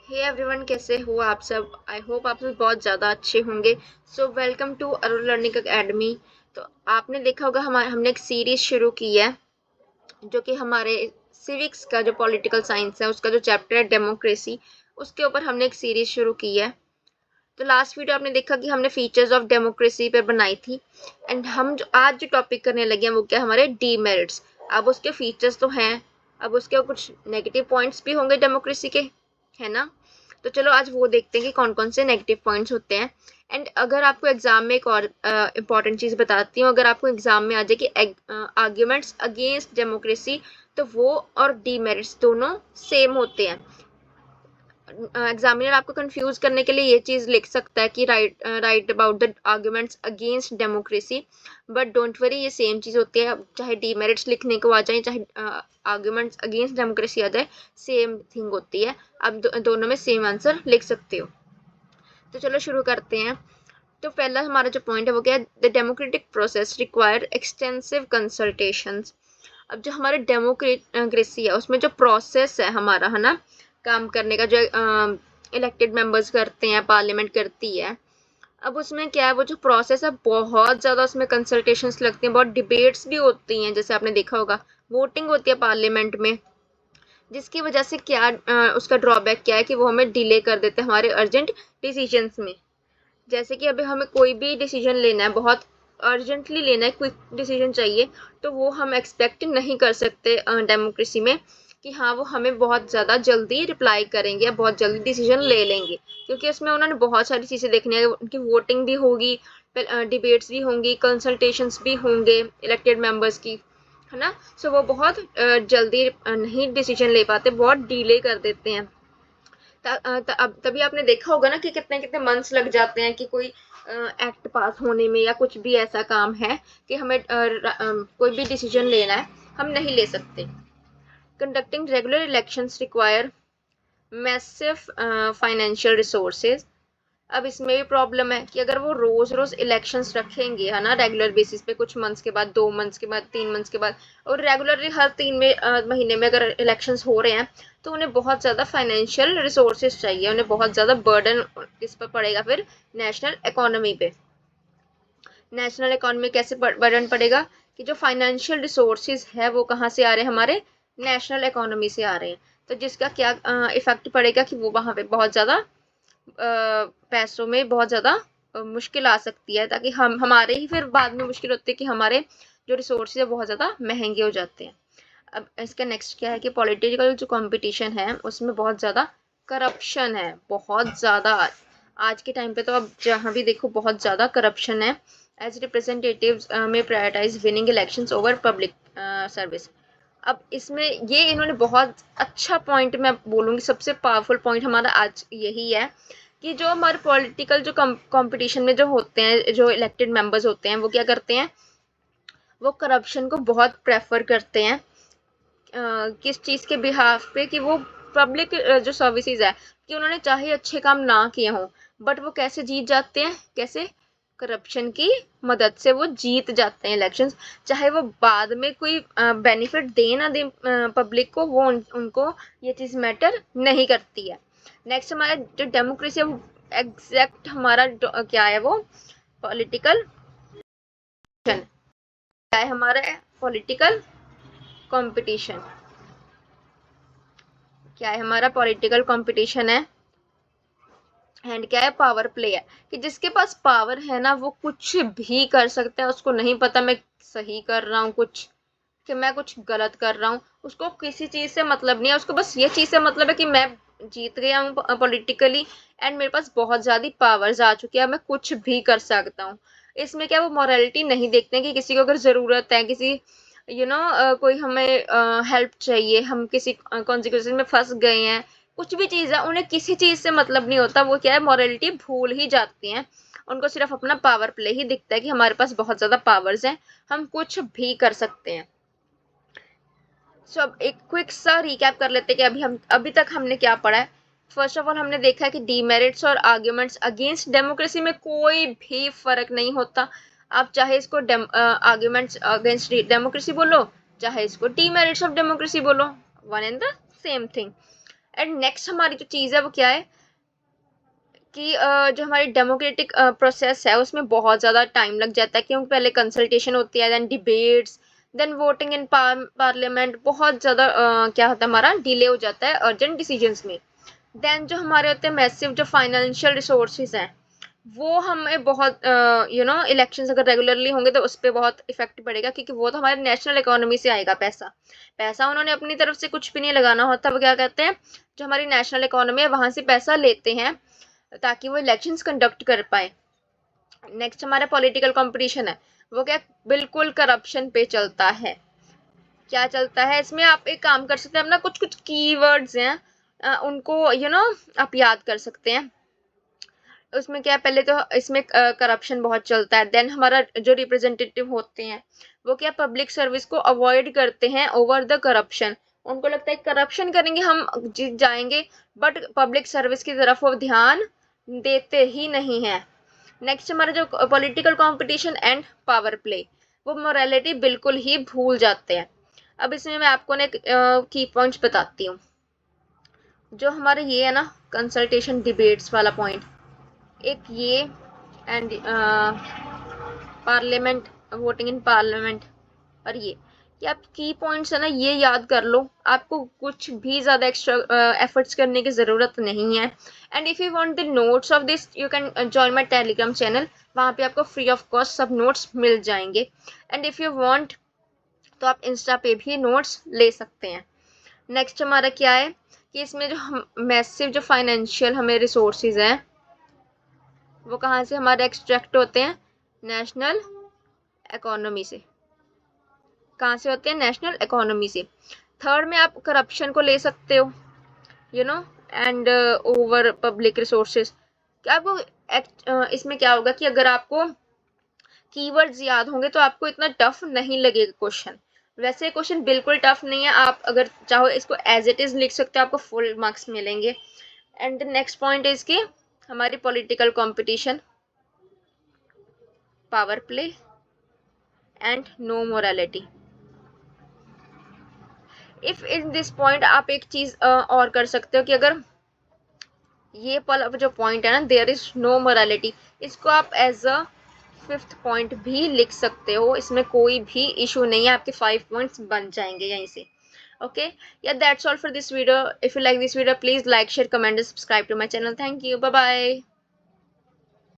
Hey everyone, कैसे हो आप सब। आई होप आप सब बहुत ज़्यादा अच्छे होंगे। So welcome to Arun learning academy. तो आपने देखा होगा हमने एक सीरीज शुरू की है जो कि हमारे सिविक्स का जो पॉलिटिकल साइंस है उसका जो चैप्टर है डेमोक्रेसी, उसके ऊपर हमने एक सीरीज शुरू की है। तो लास्ट वीडियो आपने देखा कि हमने फीचर्स ऑफ डेमोक्रेसी पर बनाई थी। एंड हम जो आज जो टॉपिक करने लगे हैं वो क्या, हमारे डीमेरिट्स। अब उसके फीचर्स तो हैं, अब उसके कुछ नेगेटिव पॉइंट्स भी होंगे डेमोक्रेसी के, है ना। तो चलो आज वो देखते हैं कि कौन कौन से नेगेटिव पॉइंट्स होते हैं। एंड अगर आपको एग्जाम में एक और इम्पॉर्टेंट चीज़ बताती हूँ, अगर आपको एग्जाम में आ जाए कि आर्ग्यूमेंट्स अगेंस्ट डेमोक्रेसी, तो वो और डीमेरिट्स दोनों सेम होते हैं। एग्जामिनर आपको कंफ्यूज करने के लिए ये चीज़ लिख सकता है कि right about the arguments against democracy, but don't worry, ये सेम चीज़ होती है। चाहे डीमेरिट्स लिखने को आ जाए, चाहे आर्ग्यूमेंट्स अगेंस्ट डेमोक्रेसी आ जाए, सेम थिंग होती है। आप दोनों में सेम आंसर लिख सकते हो। तो चलो शुरू करते हैं। तो पहला हमारा जो पॉइंट है वो क्या है, the democratic process require extensive consultations. अब जो हमारे डेमोक्रेसी है उसमें जो प्रोसेस है हमारा, है ना, काम करने का, जो इलेक्टेड मेंबर्स करते हैं, पार्लियामेंट करती है, अब उसमें क्या है, वो जो प्रोसेस है बहुत ज़्यादा उसमें कंसल्टेशंस लगती हैं, बहुत डिबेट्स भी होती हैं। जैसे आपने देखा होगा वोटिंग होती है पार्लियामेंट में, जिसकी वजह से क्या उसका ड्रॉबैक क्या है कि वो हमें डिले कर देते हैं हमारे अर्जेंट डिसीजंस में। जैसे कि अभी हमें कोई भी डिसीजन लेना है, बहुत अर्जेंटली लेना है, क्विक डिसीजन चाहिए, तो वो हम एक्सपेक्ट नहीं कर सकते डेमोक्रेसी में कि हाँ वो हमें बहुत ज़्यादा जल्दी रिप्लाई करेंगे या बहुत जल्दी डिसीजन ले लेंगे, क्योंकि उसमें उन्होंने बहुत सारी चीज़ें देखनी है। उनकी वोटिंग भी होगी, डिबेट्स भी होंगी, कंसल्टेशंस भी होंगे इलेक्टेड मेंबर्स की, है ना। सो वो बहुत जल्दी नहीं डिसीजन ले पाते, बहुत डिले कर देते हैं। अब तभी आपने देखा होगा ना कि कितने कितने मंथ्स लग जाते हैं कि कोई एक्ट पास होने में, या कुछ भी ऐसा काम है कि हमें कोई भी डिसीजन लेना है, हम नहीं ले सकते। Conducting regular elections require massive financial resources. अब इसमें भी प्रॉब्लम है कि अगर वो रोज रोज इलेक्शंस रखेंगे, है ना, रेगुलर बेसिस पे, कुछ मंथ्स के बाद, 2 मंथ्स के बाद, 3 मंथ्स के बाद, और रेगुलरली हर महीने में अगर इलेक्शंस हो रहे हैं, तो उन्हें बहुत ज़्यादा फाइनेंशियल रिसोर्सेज चाहिए, उन्हें बहुत ज़्यादा बर्डन किस पर पड़ेगा, फिर नेशनल इकोनॉमी पे। नेशनल इकोनॉमी कैसे बर्डन पड़ेगा कि जो फाइनेंशियल रिसोर्सेज है वो कहाँ से आ रहे हैं, हमारे नेशनल इकोनॉमी से आ रहे हैं। तो जिसका क्या इफेक्ट पड़ेगा कि वो वहाँ पे बहुत ज़्यादा पैसों में बहुत ज़्यादा मुश्किल आ सकती है, ताकि हम हमारे ही फिर बाद में मुश्किल होती है कि हमारे जो रिसोर्सेज है बहुत ज़्यादा महंगे हो जाते हैं। अब इसका नेक्स्ट क्या है कि पॉलिटिकल जो कंपटीशन है उसमें बहुत ज़्यादा करप्शन है, बहुत ज़्यादा। आज के टाइम पे तो अब जहाँ भी देखो बहुत ज़्यादा करप्शन है। एज रिप्रेजेंटेटिव्स में prioritise winning elections over public service. अब इसमें ये इन्होंने बहुत अच्छा पॉइंट, मैं बोलूँगी सबसे पावरफुल पॉइंट हमारा आज यही है कि जो हमारे पॉलिटिकल जो कंपटीशन में जो होते हैं, जो इलेक्टेड मेंबर्स होते हैं, वो क्या करते हैं, वो करप्शन को बहुत प्रेफर करते हैं। किस चीज़ के बिहाफ पे कि वो पब्लिक जो सर्विसेज है, कि उन्होंने चाहे अच्छे काम ना किए हों, बट वो कैसे जीत जाते हैं, कैसे, करप्शन की मदद से वो जीत जाते हैं इलेक्शंस। चाहे वो बाद में कोई बेनिफिट दे ना दे पब्लिक को, वो उनको ये चीज़ मैटर नहीं करती है। नेक्स्ट हमारा जो डेमोक्रेसी है वो एग्जैक्ट हमारा क्या है, वो पॉलिटिकल क्या है, हमारा पॉलिटिकल कंपटीशन। क्या है, हमारा पॉलिटिकल कंपटीशन है। एंड क्या है, पावर प्ले है, कि जिसके पास पावर है ना वो कुछ भी कर सकता है। उसको नहीं पता मैं सही कर रहा हूँ कुछ, कि मैं कुछ गलत कर रहा हूँ, उसको किसी चीज़ से मतलब नहीं है। उसको बस ये चीज़ से मतलब है कि मैं जीत गया हूँ पॉलिटिकली, एंड मेरे पास बहुत ज़्यादा पावर्स आ चुकी है, मैं कुछ भी कर सकता हूँ। इसमें क्या, वो मॉरलिटी नहीं देखते हैं कि किसी को अगर ज़रूरत है, किसी कोई हमें हेल्प चाहिए, हम किसी कॉन्सिक्वेंस में फंस गए हैं, कुछ भी चीज़ है, उन्हें किसी चीज़ से मतलब नहीं होता। वो क्या है, मॉरलिटी भूल ही जाती हैं। उनको सिर्फ अपना पावर प्ले ही दिखता है कि हमारे पास बहुत ज़्यादा पावर्स हैं, हम कुछ भी कर सकते हैं। सो अब एक क्विक सा रिकैप कर लेते हैं कि अभी तक हमने क्या पढ़ा है। फर्स्ट ऑफ ऑल हमने देखा है कि डीमेरिट्स और आर्ग्यूमेंट्स अगेंस्ट डेमोक्रेसी में कोई भी फर्क नहीं होता। आप चाहे इसको आर्ग्यूमेंट्स अगेंस्ट डेमोक्रेसी बोलो, चाहे इसको डीमेरिट्स ऑफ डेमोक्रेसी बोलो, one and the same thing. And next हमारी जो चीज़ है वो क्या है कि जो हमारी डेमोक्रेटिक प्रोसेस है उसमें बहुत ज़्यादा टाइम लग जाता है, क्योंकि पहले कंसल्टेशन होती है, then debates, then voting in parliament, बहुत ज़्यादा क्या होता है हमारा डिले हो जाता है अर्जेंट डिसीजंस में। देन जो हमारे होते हैं मैसिव जो फाइनेंशियल रिसोर्सेज हैं वो हमें बहुत इलेक्शंस अगर रेगुलरली होंगे तो उस पर बहुत इफेक्ट पड़ेगा, क्योंकि वो तो हमारे नेशनल इकोनॉमी से आएगा पैसा। पैसा उन्होंने अपनी तरफ से कुछ भी नहीं लगाना होता, वो क्या कहते हैं जो हमारी नेशनल इकोनॉमी है वहाँ से पैसा लेते हैं ताकि वो इलेक्शंस कंडक्ट कर पाए। नेक्स्ट हमारा पॉलिटिकल कंपटीशन है, वो क्या बिल्कुल करप्शन पे चलता है। क्या चलता है इसमें, आप एक काम कर सकते हैं अपना कुछ कुछ कीवर्ड्स हैं उनको आप याद कर सकते हैं। उसमें क्या है, पहले तो इसमें करप्शन बहुत चलता है। देन हमारा जो रिप्रेजेंटेटिव होते हैं वो क्या पब्लिक सर्विस को अवॉइड करते हैं ओवर द करप्शन। उनको लगता है करप्शन करेंगे हम जीत जाएंगे, बट पब्लिक सर्विस की तरफ वो ध्यान देते ही नहीं है। नेक्स्ट हमारा जो political competition and power play, वो मोरालिटी बिल्कुल ही भूल जाते हैं। अब इसमें मैं आपको ना की पॉइंट्स बताती हूँ। जो हमारे ये है ना कंसल्टेशन डिबेट्स वाला पॉइंट, एक ये and parliament, voting in parliament, और ये आप की पॉइंट्स है ना ये याद कर लो, आपको कुछ भी ज़्यादा एक्स्ट्रा एफर्ट्स करने की ज़रूरत नहीं है। And if you want the notes of this you can join my Telegram channel, वहाँ पे आपको फ्री ऑफ कॉस्ट सब नोट्स मिल जाएंगे। एंड इफ़ यू वांट तो आप इंस्टा पे भी नोट्स ले सकते हैं। नेक्स्ट हमारा क्या है कि इसमें जो मैसिव जो फाइनेंशियल हमें रिसोर्सेज हैं वो कहाँ से हमारे एक्सट्रैक्ट होते हैं, नेशनल इकोनॉमी से। कहाँ से होते हैं, नेशनल इकोनॉमी से। थर्ड में आप करप्शन को ले सकते हो एंड ओवर पब्लिक रिसोर्सेज। क्या आपको इसमें क्या होगा कि अगर आपको कीवर्ड्स याद होंगे तो आपको इतना टफ नहीं लगेगा क्वेश्चन। वैसे क्वेश्चन बिल्कुल टफ नहीं है, आप अगर चाहो इसको एज इट इज लिख सकते हो, आपको फुल मार्क्स मिलेंगे। एंड नेक्स्ट पॉइंट इज कि हमारी political competition, power play and no morality. If in this point आप एक चीज और कर सकते हो कि अगर ये जो पॉइंट है ना देयर इज नो मोरालिटी, इसको आप एज अ 5th पॉइंट भी लिख सकते हो, इसमें कोई भी इशू नहीं है, आपके 5 पॉइंट्स बन जाएंगे यहीं से। ओके या that's all for this video. If you like this video please like share comment and subscribe to my channel. Thank you, bye bye.